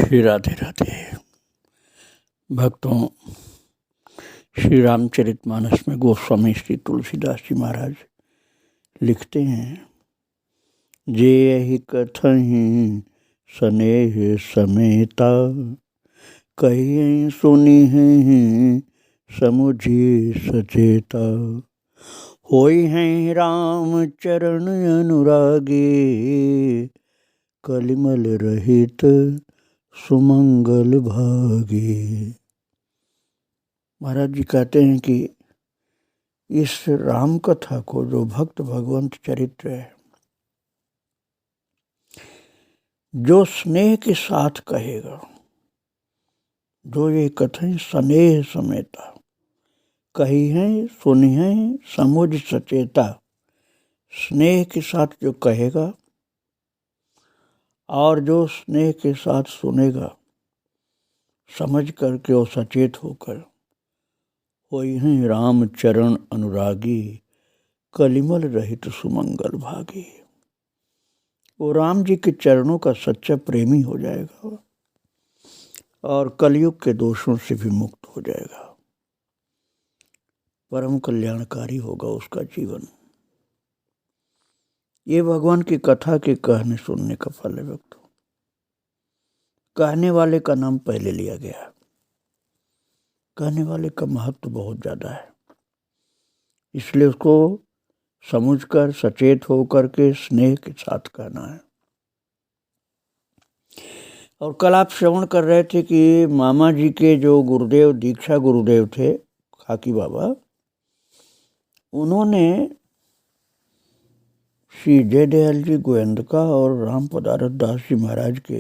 श्री राधे राधे। भक्तों, श्री रामचरितमानस में गोस्वामी श्री तुलसीदास जी महाराज लिखते हैं, जे यही कथहीं स्नेह समेता, कहीं सुनी हैं समुझी सचेता। होई हैं राम चरण अनुरागे, कलिमल रहित सुमंगल भागे। महाराज जी कहते हैं कि इस राम कथा को जो भक्त भगवंत चरित्र है, जो स्नेह के साथ कहेगा, जो ये कथन स्नेह समेता, कही है सुनी है समुझ सचेता, स्नेह के साथ जो कहेगा और जो स्नेह के साथ सुनेगा, समझ करके और सचेत होकर, होई हैं राम चरण अनुरागी, कलिमल रहित सुमंगल भागी। वो राम जी के चरणों का सच्चा प्रेमी हो जाएगा और कलयुग के दोषों से भी मुक्त हो जाएगा। परम कल्याणकारी होगा उसका जीवन। ये भगवान की कथा के कहने सुनने का फल है। भक्तों, कहने वाले का नाम पहले लिया गया। कहने वाले का महत्व बहुत ज़्यादा है, इसलिए उसको समझकर सचेत होकर के स्नेह के साथ कहना है। और कल आप श्रवण कर रहे थे कि मामा जी के जो गुरुदेव, दीक्षा गुरुदेव थे खाकी बाबा, उन्होंने श्री जयदयाल जी गोयंदका और राम पदारथ दास जी महाराज के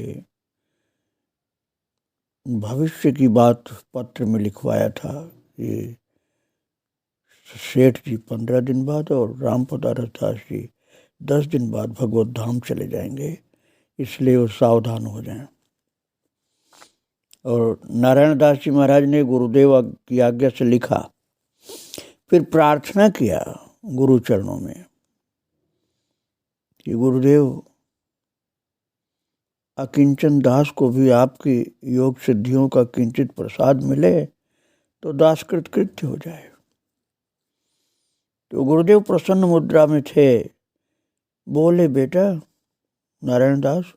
भविष्य की बात पत्र में लिखवाया था। ये सेठ जी 15 दिन बाद और राम पदारथ दास जी 10 दिन बाद भगवत धाम चले जाएंगे, इसलिए वो सावधान हो जाएं। और नारायण दास जी महाराज ने गुरुदेव की आज्ञा से लिखा, फिर प्रार्थना किया गुरु चरणों में कि गुरुदेव, अकिंचन दास को भी आपकी योग सिद्धियों का किंचित प्रसाद मिले तो दासकृत कृत्य हो जाए। तो गुरुदेव प्रसन्न मुद्रा में थे, बोले, बेटा नारायण दास,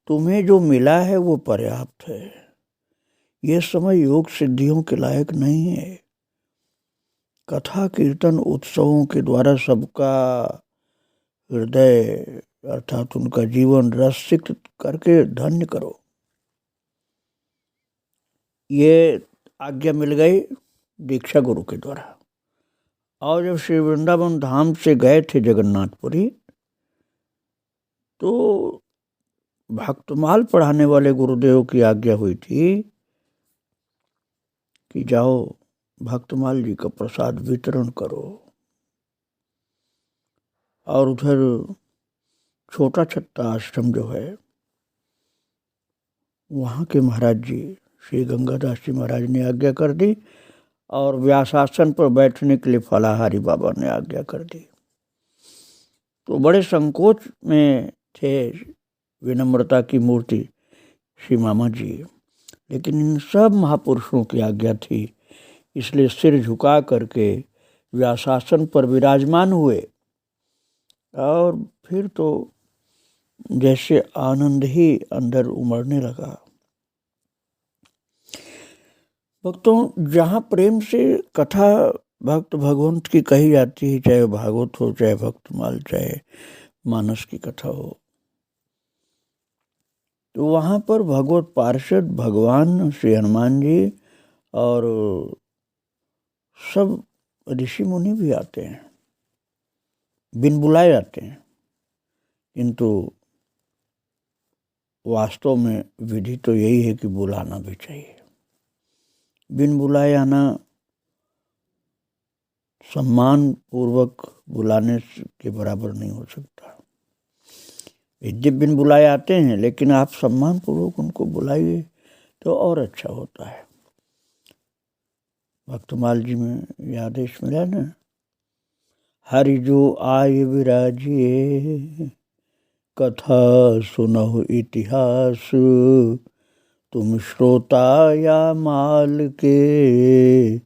तुम्हें जो मिला है वो पर्याप्त है। ये समय योग सिद्धियों के लायक नहीं है। कथा कीर्तन उत्सवों के द्वारा सबका हृदय अर्थात उनका जीवन रसिक करके धन्य करो। ये आज्ञा मिल गई दीक्षा गुरु के द्वारा। और जब श्री वृंदावन धाम से गए थे जगन्नाथपुरी, तो भक्तमाल पढ़ाने वाले गुरुदेव की आज्ञा हुई थी कि जाओ भक्तमाल जी का प्रसाद वितरण करो। और उधर छोटा छत्ता आश्रम जो है, वहाँ के महाराज जी श्री गंगादास जी महाराज ने आज्ञा कर दी और व्यासासन पर बैठने के लिए फलाहारी बाबा ने आज्ञा कर दी। तो बड़े संकोच में थे, विनम्रता की मूर्ति श्री मामा जी, लेकिन इन सब महापुरुषों की आज्ञा थी, इसलिए सिर झुका करके व्यासासन पर विराजमान हुए। और फिर तो जैसे आनंद ही अंदर उमड़ने लगा। भक्तों, जहाँ प्रेम से कथा भक्त भगवंत की कही जाती है, चाहे भागवत हो, चाहे भक्तमाल, चाहे मानस की कथा हो, तो वहाँ पर भगवत पार्षद भगवान श्री हनुमान जी और सब ऋषि मुनि भी आते हैं, बिन बुलाए आते हैं। किंतु वास्तव में विधि तो यही है कि बुलाना भी चाहिए। बिन बुलाए आना, सम्मान पूर्वक बुलाने के बराबर नहीं हो सकता। जब बिन बुलाए आते हैं, लेकिन आप सम्मान पूर्वक उनको बुलाइए तो और अच्छा होता है। भक्तमाल जी में यह आदेश मिला ना, हरि जो आय विराजिए, कथा सुनहु इतिहास, तुम श्रोता या माल के,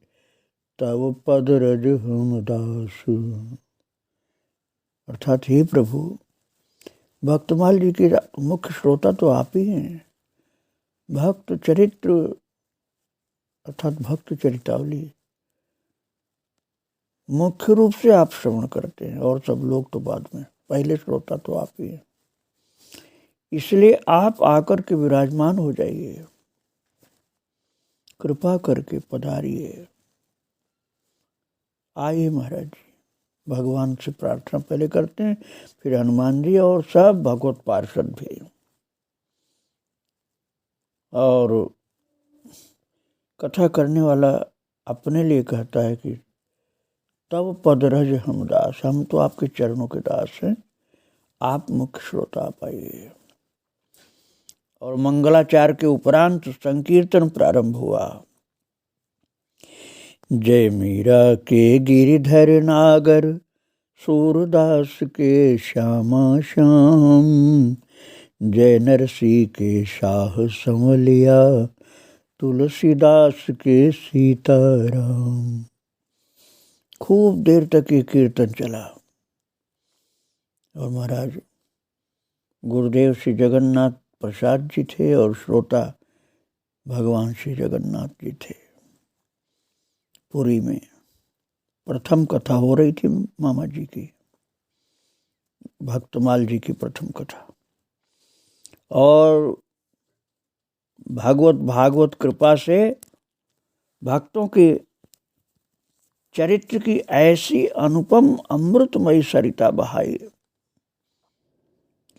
तब पद रज हम दास। अर्थात हे प्रभु, भक्तमाल जी के मुख्य श्रोता तो आप ही हैं। भक्त चरित्र अर्थात भक्त चरितावली मुख्य रूप से आप श्रवण करते हैं, और सब लोग तो बाद में, पहले श्रोता तो आप ही हैं। इसलिए आप आकर के विराजमान हो जाइए, कृपा करके पधारिए। आइए महाराज जी। भगवान से प्रार्थना पहले करते हैं, फिर हनुमान जी और सब भगवत पार्षद भी। और कथा करने वाला अपने लिए कहता है कि तब पद रज हम दास, हम तो आपके चरणों के दास हैं, आप मुख्य श्रोता पाइए। और मंगलाचार के उपरांत संकीर्तन प्रारंभ हुआ। जय मीरा के गिरिधर नागर, सूरदास के श्यामा श्याम। जय नरसी के शाह संवलिया, तुलसीदास के सीताराम। खूब देर तक ये कीर्तन चला। और महाराज गुरुदेव श्री जगन्नाथ प्रसाद जी थे और श्रोता भगवान श्री जगन्नाथ जी थे। पुरी में प्रथम कथा हो रही थी मामा जी की, भक्तमाल जी की प्रथम कथा। और भागवत कृपा से भक्तों के चरित्र की ऐसी अनुपम अमृतमयी सरिता बहाई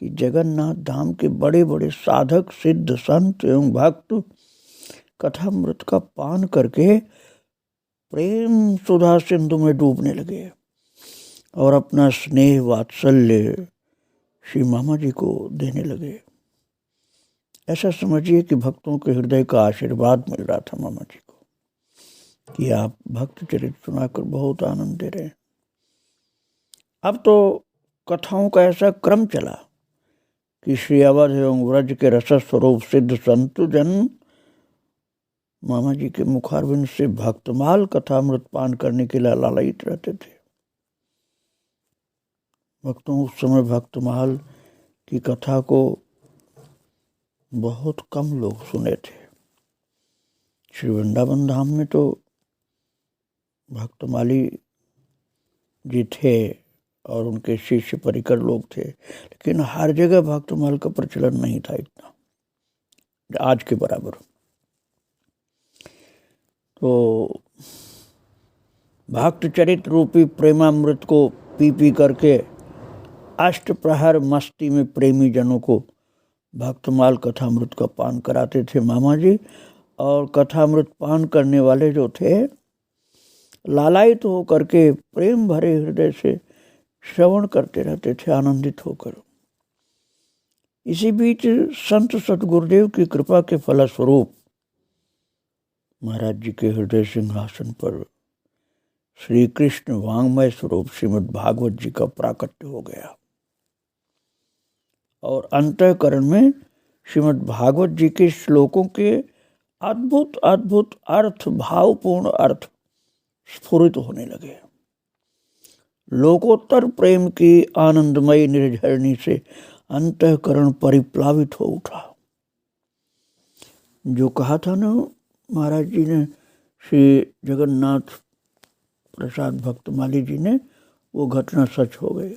कि जगन्नाथ धाम के बड़े बड़े साधक, सिद्ध, संत एवं भक्त कथामृत का पान करके प्रेम सुधा सिंधु में डूबने लगे और अपना स्नेह वात्सल्य श्री मामा जी को देने लगे। ऐसा समझिए कि भक्तों के हृदय का आशीर्वाद मिल रहा था मामा जी को कि आप भक्त चरित्र सुनाकर बहुत आनंद दे रहे हैं। अब तो कथाओं का ऐसा क्रम चला कि श्री अवध एवं व्रज के रस स्वरूप सिद्ध संत जन मामा जी के मुखारविंद से भक्तमाल कथामृत पान करने के लिए लालायित रहते थे। भक्तों उस समय भक्तमाल की कथा को बहुत कम लोग सुने थे। श्री वृंदावन धाम में तो भक्तमाली जी थे और उनके शिष्य परिकर लोग थे, लेकिन हर जगह भक्तमाल का प्रचलन नहीं था इतना आज के बराबर। तो भक्त चरित्र रूपी प्रेमामृत को पी पी करके अष्ट प्रहर मस्ती में प्रेमी जनों को भक्तमाल कथामृत का पान कराते थे मामा जी। और कथामृत पान करने वाले जो थे लालायित हो करके प्रेम भरे हृदय से श्रवण करते रहते थे आनंदित होकर। इसी बीच संत सतगुरुदेव की कृपा के फलस्वरूप महाराज जी के हृदय सिंहासन पर श्री कृष्ण वांग्मय स्वरूप श्रीमद् भागवत जी का प्राकट्य हो गया और अंतःकरण में श्रीमद् भागवत जी के श्लोकों के अद्भुत अद्भुत अर्थ, भावपूर्ण अर्थ स्फुरित होने लगे। लोकोत्तर प्रेम की आनंदमयी निर्झरणी से अंतःकरण परिप्लावित हो उठा। जो कहा था ना महाराज जी ने, श्री जगन्नाथ प्रसाद भक्तमाली जी ने, वो घटना सच हो गई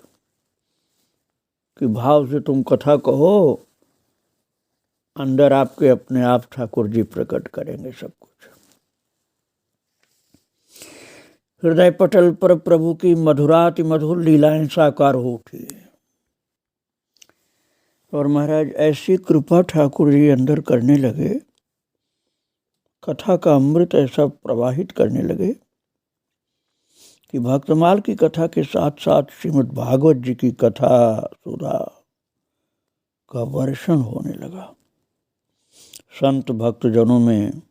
कि भाव से तुम कथा कहो, अंदर आपके अपने आप ठाकुर जी प्रकट करेंगे सब कुछ। हृदय पटल पर प्रभु की मधुराति मधुर लीलाएं साकार हो उठी। और महाराज ऐसी कृपा ठाकुर जी अंदर करने लगे, कथा का अमृत ऐसा प्रवाहित करने लगे कि भक्तमाल की कथा के साथ साथ श्रीमद् भागवत जी की कथा सुधा का वर्षण होने लगा। संत भक्तजनों में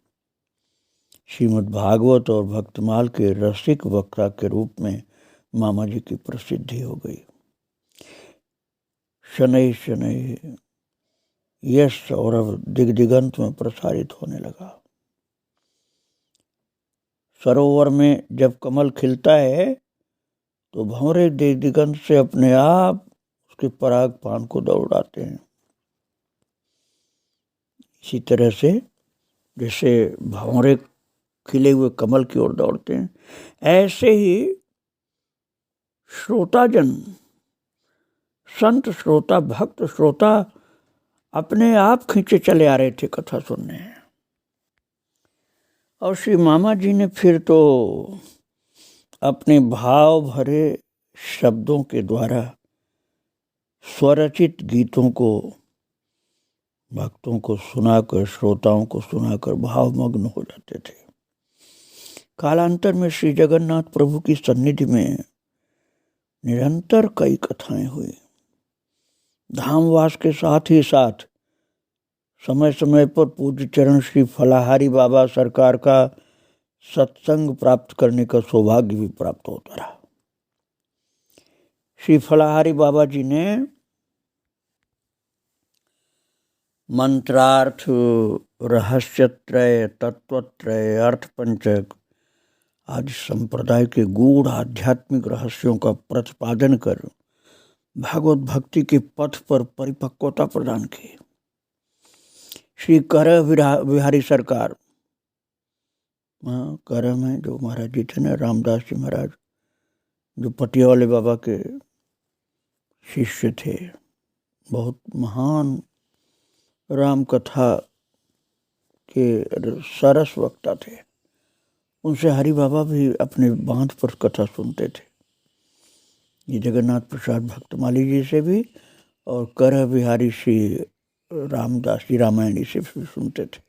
श्रीमद् भागवत और भक्तमाल के रसिक वक्ता के रूप में मामा जी की प्रसिद्धि हो गई। शनैः शनैः यश और अब दिग्दिगंत में प्रसारित होने लगा। सरोवर में जब कमल खिलता है तो भंवरे दिग्दिगंत से अपने आप उसके पराग पान को दौड़ाते हैं। इसी तरह से जैसे भंवरे खिले हुए कमल की ओर दौड़ते हैं, ऐसे ही श्रोताजन, संत श्रोता, भक्त श्रोता अपने आप खींचे चले आ रहे थे कथा सुनने। और श्री मामा जी ने फिर तो अपने भाव भरे शब्दों के द्वारा स्वरचित गीतों को भक्तों को सुनाकर, श्रोताओं को सुनाकर भावमग्न हो जाते थे। कालांतर में श्री जगन्नाथ प्रभु की सन्निधि में निरंतर कई कथाएं हुई। धामवास के साथ ही साथ समय समय पर पूज्य चरण श्री फलाहारी बाबा सरकार का सत्संग प्राप्त करने का सौभाग्य भी प्राप्त होता रहा। श्री फलाहारी बाबा जी ने मंत्रार्थ, रहस्यत्रय, तत्वत्रय, अर्थपंचक आदि संप्रदाय के गूढ़ आध्यात्मिक रहस्यों का प्रतिपादन कर भागवत भक्ति के पथ पर परिपक्वता प्रदान की। श्री करह बिहारी सरकार, करह में जो महाराज जी थे ना, रामदास जी महाराज, जो पटिया वाले बाबा के शिष्य थे, बहुत महान राम कथा के सरस वक्ता थे। उनसे हरि बाबा भी अपने बांध पर कथा सुनते थे। ये जगन्नाथ प्रसाद भक्तमाली जी से भी और करह बिहारी श्री रामदास जी रामायणी से भी सुनते थे।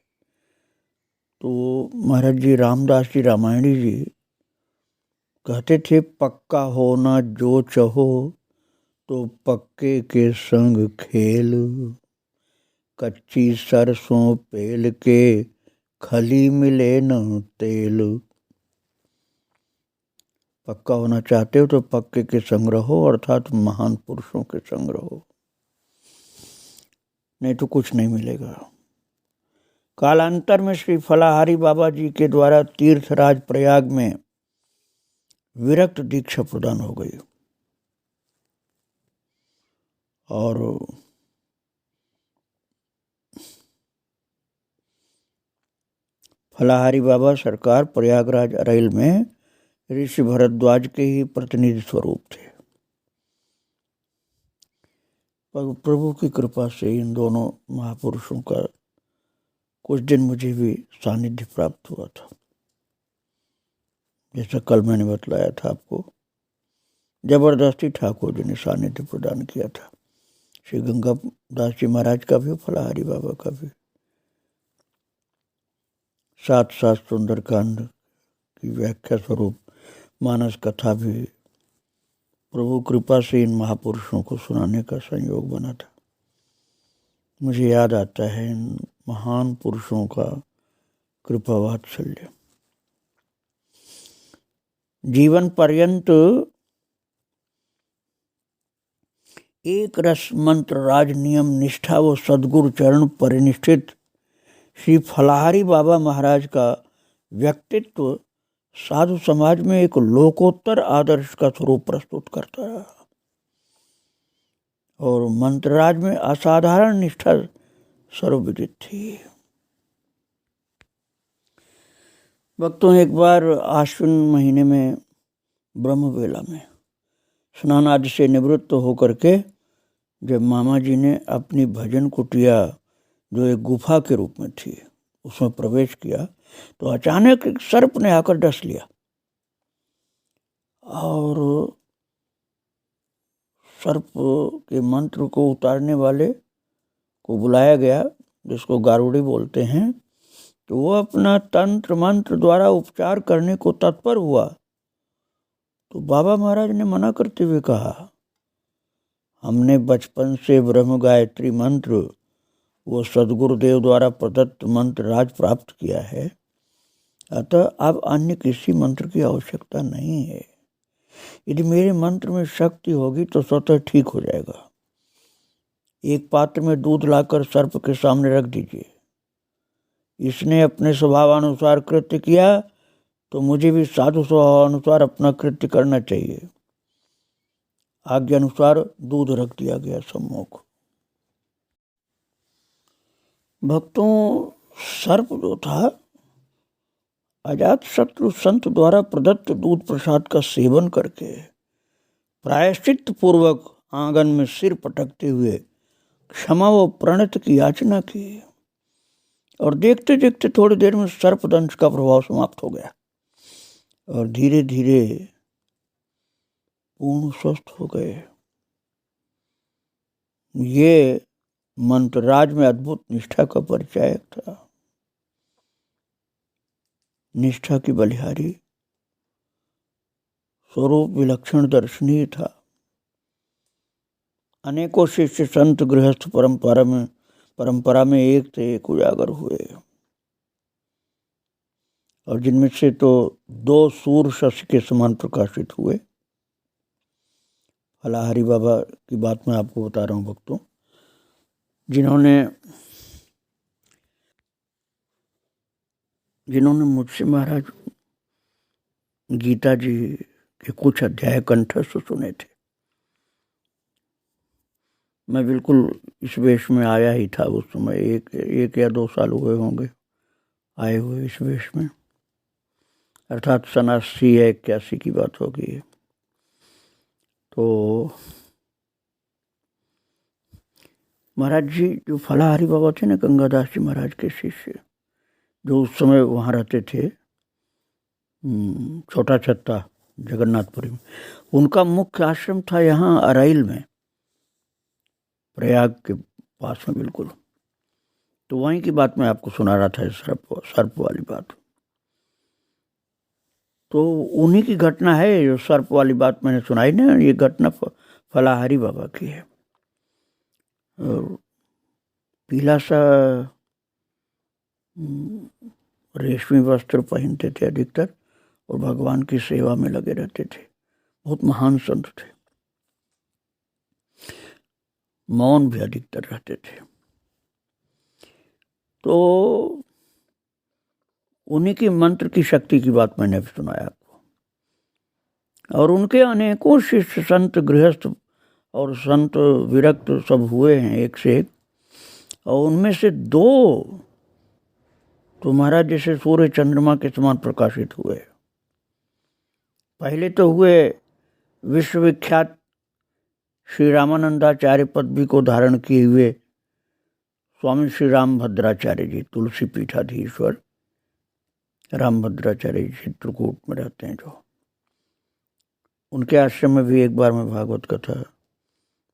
तो महाराज जी रामदास जी रामायणी जी कहते थे, पक्का होना जो चाहो तो पक्के के संग खेल, कच्ची सरसों पेल के खली मिले न तेल। पक्का होना चाहते हो तो पक्के के संग रहो, अर्थात महान पुरुषों के संग रहो, नहीं तो कुछ नहीं मिलेगा। कालांतर में श्री फलाहारी बाबा जी के द्वारा तीर्थराज प्रयाग में विरक्त दीक्षा प्रदान हो गई और फलाहारी बाबा सरकार प्रयागराज अरैल में ऋषि भरद्वाज के ही प्रतिनिधि स्वरूप थे। प्रभु की कृपा से इन दोनों महापुरुषों का कुछ दिन मुझे भी सानिध्य प्राप्त हुआ था। जैसा कल मैंने बतलाया था आपको, जबरदस्ती ठाकुर जी ने सानिध्य प्रदान किया था। श्री गंगा दास जी महाराज का भी, फलाहारी बाबा का भी। साथ साथ सुंदरकांड की व्याख्या स्वरूप मानस कथा भी प्रभु कृपा से इन महापुरुषों को सुनाने का संयोग बना था। मुझे याद आता है इन महान पुरुषों का कृपा वात्सल्य। जीवन पर्यंत एक रस मंत्र राज नियम निष्ठा व सद्गुरु चरण परिनिष्ठित श्री फलाहारी बाबा महाराज का व्यक्तित्व साधु समाज में एक लोकोत्तर आदर्श का स्वरूप प्रस्तुत करता रहा और मंत्रराज में असाधारण निष्ठा सर्वविदित थी। भक्तों, एक बार आश्विन महीने में ब्रह्मवेला में स्नान आदि से निवृत्त होकर के जब मामा जी ने अपनी भजन कुटिया, जो एक गुफा के रूप में थी, उसमें प्रवेश किया तो अचानक एक सर्प ने आकर डस लिया और सर्प के मंत्र को उतारने वाले को बुलाया गया, जिसको गारुड़ी बोलते हैं। तो वो अपना तंत्र मंत्र द्वारा उपचार करने को तत्पर हुआ तो बाबा महाराज ने मना करते हुए कहा, हमने बचपन से ब्रह्म गायत्री मंत्र वो सदगुरुदेव द्वारा प्रदत्त मंत्र राज प्राप्त किया है, अतः अब अन्य किसी मंत्र की आवश्यकता नहीं है। यदि मेरे मंत्र में शक्ति होगी तो स्वतः ठीक हो जाएगा। एक पात्र में दूध लाकर सर्प के सामने रख दीजिए। इसने अपने स्वभावानुसार कृत्य किया तो मुझे भी साधु स्वभावानुसार अपना कृत्य करना चाहिए। आज्ञा अनुसार दूध रख दिया गया सम्मुख। भक्तों, सर्प जो था अजातशत्रु संत द्वारा प्रदत्त दूध प्रसाद का सेवन करके प्रायश्चित पूर्वक आंगन में सिर पटकते हुए क्षमा व प्रणत की याचना की और देखते देखते थोड़ी देर में सर्पदंश का प्रभाव समाप्त हो गया और धीरे धीरे पूर्ण स्वस्थ हो गए। ये मंत्रराज में अद्भुत निष्ठा का परिचायक था। निष्ठा की बलिहारी, स्वरूप विलक्षण दर्शनीय था। अनेकों शिष्य संत गृहस्थ परंपरा में एक से एक उजागर हुए और जिनमें से तो 2 सूर्य शशि के समान प्रकाशित हुए। फलाहारी बाबा की बात मैं आपको बता रहा हूँ भक्तों, जिन्होंने मुझसे महाराज गीता जी के कुछ अध्याय कंठस्थ सुने थे। मैं बिल्कुल इस वेश में आया ही था उस समय, एक या 2 साल हुए होंगे आए हुए इस वेश में, अर्थात 87 या 81 की बात होगी। तो महाराज जी जो फलाहारी बाबा थे ना, गंगादास जी महाराज के शिष्य, जो उस समय वहाँ रहते थे छोटा छत्ता जगन्नाथपुरी में, उनका मुख्य आश्रम था यहाँ अराइल में, प्रयाग के पास में बिल्कुल। तो वहीं की बात मैं आपको सुना रहा था, सर्प वाली बात। तो उन्हीं की घटना है जो सर्प वाली बात मैंने सुनाई ना, ये घटना फलाहारी बाबा की है। पीला सा रेशमी वस्त्र पहनते थे अधिकतर और भगवान की सेवा में लगे रहते थे। बहुत महान संत थे, मौन भी अधिकतर रहते थे। तो उन्हीं की मंत्र की शक्ति की बात मैंने अभी सुनाया आपको। और उनके अनेकों शिष्य संत गृहस्थ और संत विरक्त सब हुए हैं एक से एक, और उनमें से 2 तो महाराज जैसे सूर्य चंद्रमा के समान प्रकाशित हुए। पहले तो हुए विश्वविख्यात श्री रामानंदाचार्य पदवी को धारण किए हुए स्वामी श्री रामभद्राचार्य जी, तुलसी पीठाधीश्वर रामभद्राचार्य जी चित्रकूट में रहते हैं जो। उनके आश्रम में भी एक बार मैं भागवत कथा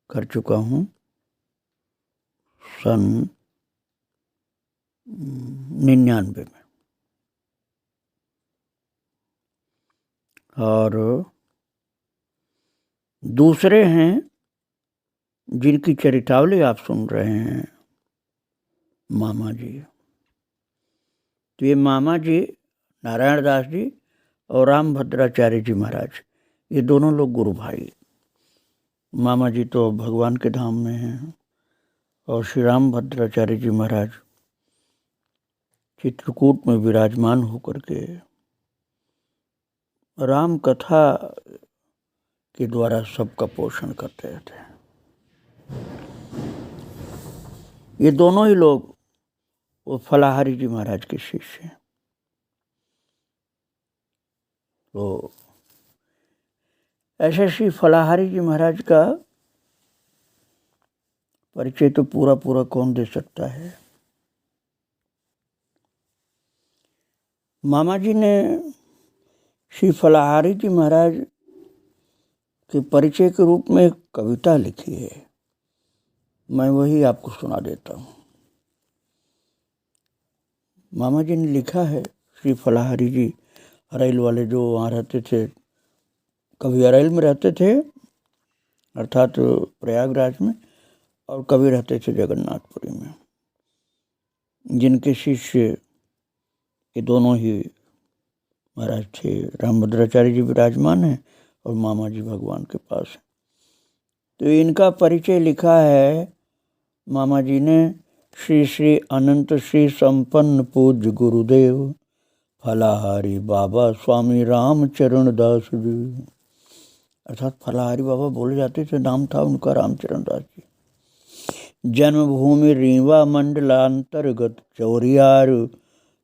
कर चुका हूँ, सन 99 में। और दूसरे हैं जिनकी चरितावली आप सुन रहे हैं, मामा जी। तो ये मामा जी नारायण दास जी और रामभद्राचार्य जी महाराज, ये दोनों लोग गुरु भाई। मामा जी तो भगवान के धाम में हैं और श्री रामभद्राचार्य जी महाराज चित्रकूट में विराजमान होकर के राम कथा के द्वारा सबका पोषण करते थे। ये दोनों ही लोग वो फलाहारी जी महाराज के शिष्य हैं। तो ऐसे श्री फलाहारी जी महाराज का परिचय तो पूरा कौन दे सकता है। मामा जी ने श्री फलाहारी जी महाराज के परिचय के रूप में एक कविता लिखी है, मैं वही आपको सुना देता हूँ। मामा जी ने लिखा है, श्री फलाहारी जी अराइल वाले जो वहाँ रहते थे, कभी अराइल में रहते थे अर्थात प्रयागराज में, और कभी रहते थे जगन्नाथपुरी में, जिनके शिष्य ये दोनों ही महाराज थे। रामभद्राचार्य जी विराजमान हैं और मामा जी भगवान के पास हैं। तो इनका परिचय लिखा है मामा जी ने श्री श्री अनंत श्री संपन्न पूज्य गुरुदेव फलाहारी बाबा स्वामी रामचरण दास जी, अर्थात फलाहारी बाबा बोले जाते थे, नाम था उनका रामचरण दास जी। जन्मभूमि रीवा मंडलांतर्गत चौरियार,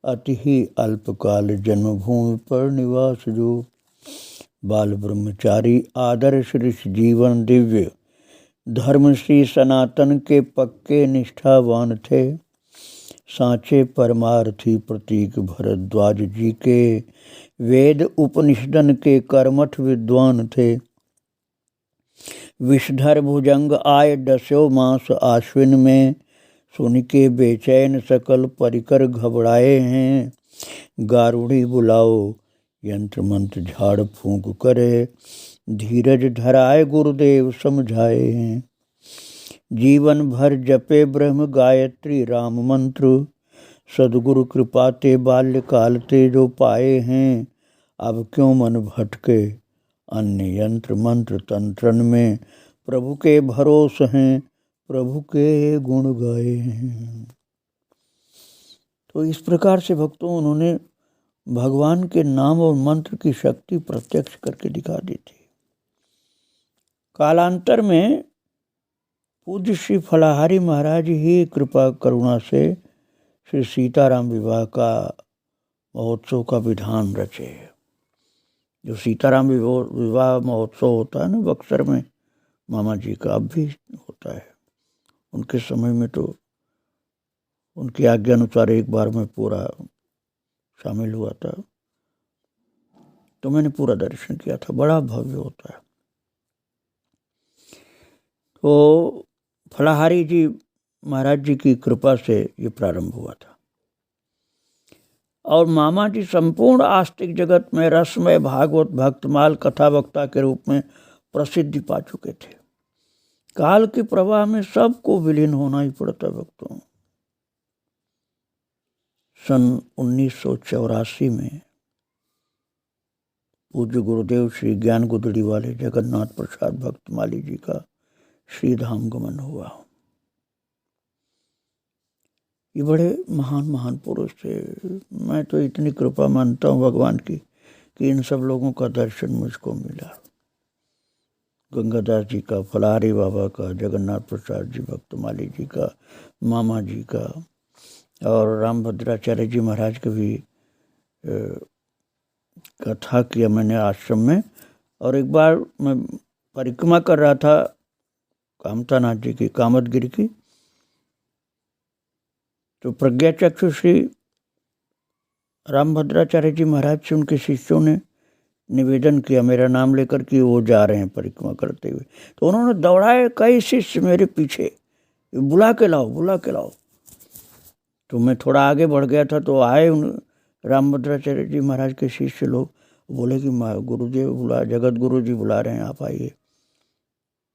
अति ही अल्पकाल जन्मभूमि पर निवास जो। बाल ब्रह्मचारी आदर्श ऋषि जीवन दिव्य धर्म श्री सनातन के पक्के निष्ठावान थे। सांचे परमार्थी प्रतीक भरद्वाज जी के वेद उपनिषदन के कर्मठ विद्वान थे। विषधर भुजंग आय दस्यो मास आश्विन में, सुन के बेचैन सकल परिकर घबराए हैं। गारुड़ी बुलाओ यंत्र मंत्र झाड़ फूंक करे, धीरज धराए गुरुदेव समझाए हैं। जीवन भर जपे ब्रह्म गायत्री राम मंत्र, सदगुरु कृपा ते बाल्यकाल ते जो पाए हैं। अब क्यों मन भटके अन्य यंत्र मंत्र तंत्रन में, प्रभु के भरोस हैं प्रभु के गुण गाए हैं। तो इस प्रकार से भक्तों उन्होंने भगवान के नाम और मंत्र की शक्ति प्रत्यक्ष करके दिखा दी थी। कालांतर में पूज्य श्री फलाहारी महाराज ही कृपा करुणा से श्री सीताराम विवाह का महोत्सव का विधान रचे। जो सीताराम विवाह महोत्सव होता है ना बक्सर में मामा जी का, अब भी होता है। उनके समय में तो उनकी आज्ञा अनुसार एक बार में पूरा शामिल हुआ था, तो मैंने पूरा दर्शन किया था। बड़ा भव्य होता है। तो फलाहारी जी महाराज जी की कृपा से ये प्रारंभ हुआ था। और मामा जी संपूर्ण आस्तिक जगत में रसमय भागवत भक्तमाल कथा वक्ता के रूप में प्रसिद्धि पा चुके थे। काल के प्रवाह में सबको विलीन होना ही पड़ता भक्तों। सन 1984 में पूज्य गुरुदेव श्री ज्ञान गुदड़ी वाले जगन्नाथ प्रसाद भक्तमाली जी का श्रीधाम गमन हुआ। ये बड़े महान महान पुरुष थे। मैं तो इतनी कृपा मानता हूँ भगवान की कि इन सब लोगों का दर्शन मुझको मिला। गंगादास जी का, फलाहारी बाबा का, जगन्नाथ प्रसाद जी भक्तमाली जी का, मामा जी का, और रामभद्राचार्य जी महाराज का भी कथा किया मैंने आश्रम में। और एक बार मैं परिक्रमा कर रहा था कामतानाथ जी की, कामतगिरी की, तो प्रज्ञा चक्षु श्री रामभद्राचार्य जी महाराज से उनके शिष्यों ने निवेदन किया मेरा नाम लेकर कि वो जा रहे हैं परिक्रमा करते हुए। तो उन्होंने दौड़ाए कई शिष्य मेरे पीछे, बुला के लाओ बुला के लाओ। तो मैं थोड़ा आगे बढ़ गया था, तो आए उन रामभद्राचार्य जी महाराज के शिष्य लोग, बोले कि गुरुदेव बुला, जगत गुरु जी बुला रहे हैं, आप आइए।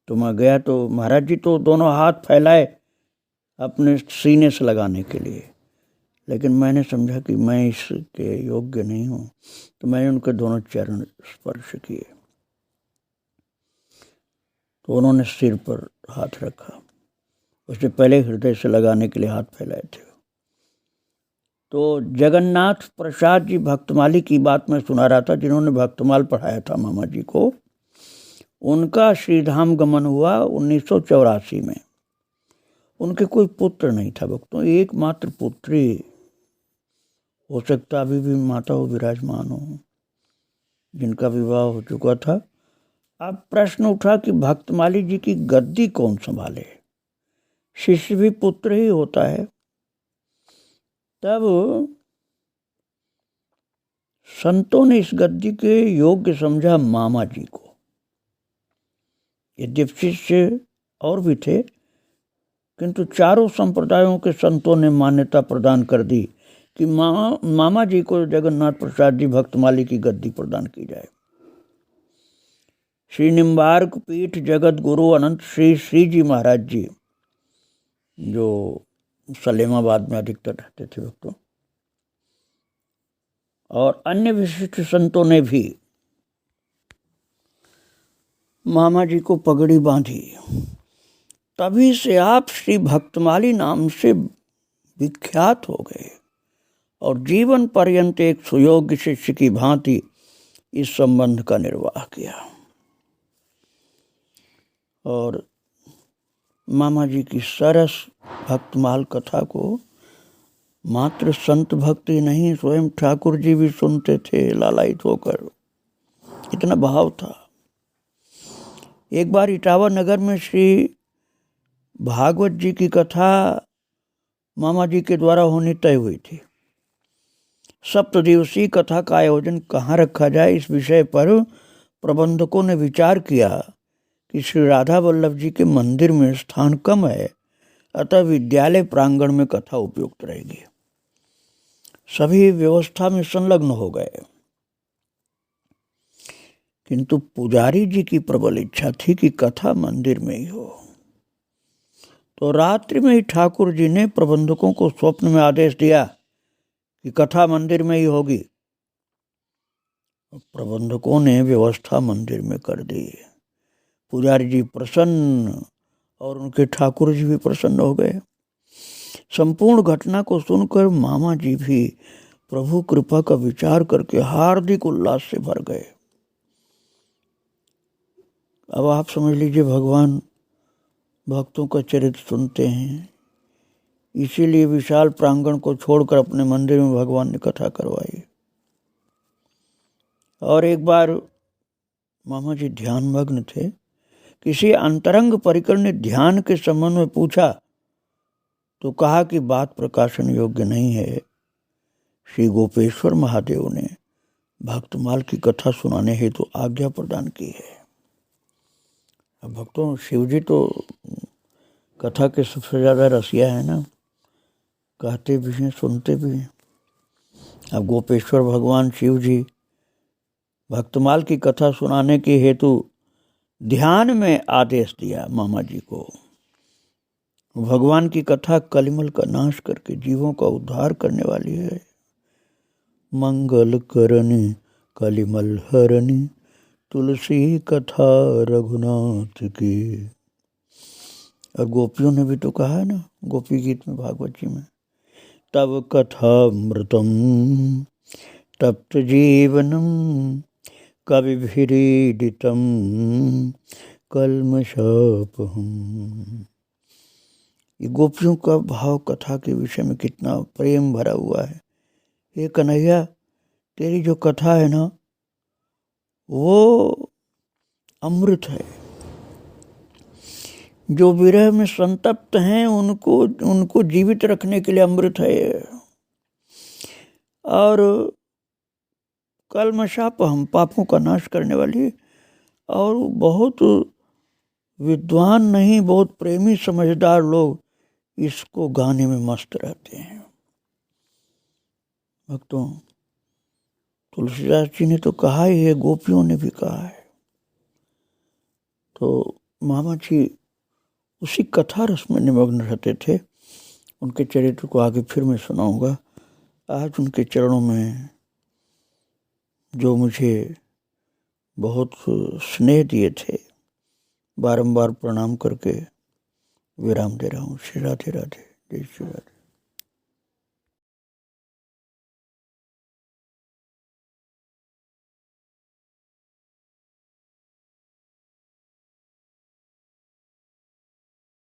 तो मैं गया तो महाराज जी तो दोनों हाथ फैलाए अपने सीने से लगाने के लिए, लेकिन मैंने समझा कि मैं इसके योग्य नहीं हूँ, तो मैंने उनके दोनों चरण स्पर्श किए। तो उन्होंने सिर पर हाथ रखा, उससे पहले हृदय से लगाने के लिए हाथ फैलाए थे। तो जगन्नाथ प्रसाद जी भक्तमाली की बात मैं सुना रहा था, जिन्होंने भक्तमाल पढ़ाया था मामा जी को। उनका श्रीधाम गमन हुआ 1984 में। उनके कोई पुत्र नहीं था भक्तों, एकमात्र पुत्री, हो सकता अभी भी माता हो विराजमान हो, जिनका विवाह हो चुका था। अब प्रश्न उठा कि भक्तमाली जी की गद्दी कौन संभाले, शिष्य भी पुत्र ही होता है। तब संतों ने इस गद्दी के योग्य समझा मामा जी को। यद्यपि शिष्य और भी थे, किंतु चारों संप्रदायों के संतों ने मान्यता प्रदान कर दी कि मामा जी को जगन्नाथ प्रसाद जी भक्तमाली की गद्दी प्रदान की जाए। श्री निम्बार्क पीठ जगत गुरु अनंत श्री श्री जी महाराज जी, जो सलेमाबाद में अधिकतर रहते थे भक्तों, और अन्य विशिष्ट संतों ने भी मामा जी को पगड़ी बांधी तभी से आप श्री भक्तमाली नाम से विख्यात हो गए और जीवन पर्यंत एक सुयोग्य शिष्य की भांति इस संबंध का निर्वाह किया। और मामा जी की सरस भक्तमाल कथा को मात्र संत भक्त ही नहीं, स्वयं ठाकुर जी भी सुनते थे लालायित होकर, इतना भाव था। एक बार इटावा नगर में श्री भागवत जी की कथा मामा जी के द्वारा होनी तय हुई थी। 7 दिवसीय कथा का आयोजन कहाँ रखा जाए, इस विषय पर प्रबंधकों ने विचार किया कि श्री राधा वल्लभ जी के मंदिर में स्थान कम है, अतः विद्यालय प्रांगण में कथा उपयुक्त रहेगी। सभी व्यवस्था में संलग्न हो गए, किंतु पुजारी जी की प्रबल इच्छा थी कि कथा मंदिर में ही हो। तो रात्रि में ही ठाकुर जी ने प्रबंधकों को स्वप्न में आदेश दिया कि कथा मंदिर में ही होगी। प्रबंधकों ने व्यवस्था मंदिर में कर दी। पुजारी जी प्रसन्न और उनके ठाकुर जी भी प्रसन्न हो गए। संपूर्ण घटना को सुनकर मामा जी भी प्रभु कृपा का विचार करके हार्दिक उल्लास से भर गए। अब आप समझ लीजिए, भगवान भक्तों का चरित्र सुनते हैं, इसीलिए विशाल प्रांगण को छोड़कर अपने मंदिर में भगवान ने कथा करवाई। और एक बार मामा जी ध्यानमग्न थे, किसी अंतरंग परिकर ने ध्यान के संबंध में पूछा तो कहा कि बात प्रकाशन योग्य नहीं है। श्री गोपेश्वर महादेव ने भक्तमाल की कथा सुनाने हेतु तो आज्ञा प्रदान की है। अब भक्तों, शिव जी तो कथा के सबसे ज़्यादा रसिया है ना, कहते भी हैं सुनते भी हैं। अब गोपेश्वर भगवान शिव जी भक्तमाल की कथा सुनाने के हेतु ध्यान में आदेश दिया मामा जी को। भगवान की कथा कलिमल का नाश करके जीवों का उद्धार करने वाली है। मंगल करनी कलिमल हरनी, तुलसी कथा रघुनाथ की। और गोपियों ने भी तो कहा है ना, गोपी गीत में भागवत जी में, तब कथामृतम तप्त जीवनम कविभिरीडितम कल्मषापहम। ये गोपियों का भाव कथा के विषय में कितना प्रेम भरा हुआ है। हे कन्हैया, तेरी जो कथा है ना, वो अमृत है। जो विरह में संतप्त हैं उनको जीवित रखने के लिए अमृत है। और कल्मषाप, हम पापों का नाश करने वाली। और बहुत विद्वान नहीं, बहुत प्रेमी समझदार लोग इसको गाने में मस्त रहते हैं। भक्तों, तुलसीदास जी ने तो कहा ही है, गोपियों ने भी कहा है। तो मामा जी उसी कथा रस में निमग्न रहते थे। उनके चरित्र को आगे फिर मैं सुनाऊंगा। आज उनके चरणों में जो मुझे बहुत स्नेह दिए थे, बारंबार प्रणाम करके विराम दे रहा हूँ। श्री राधे राधे, जय श्री राधे।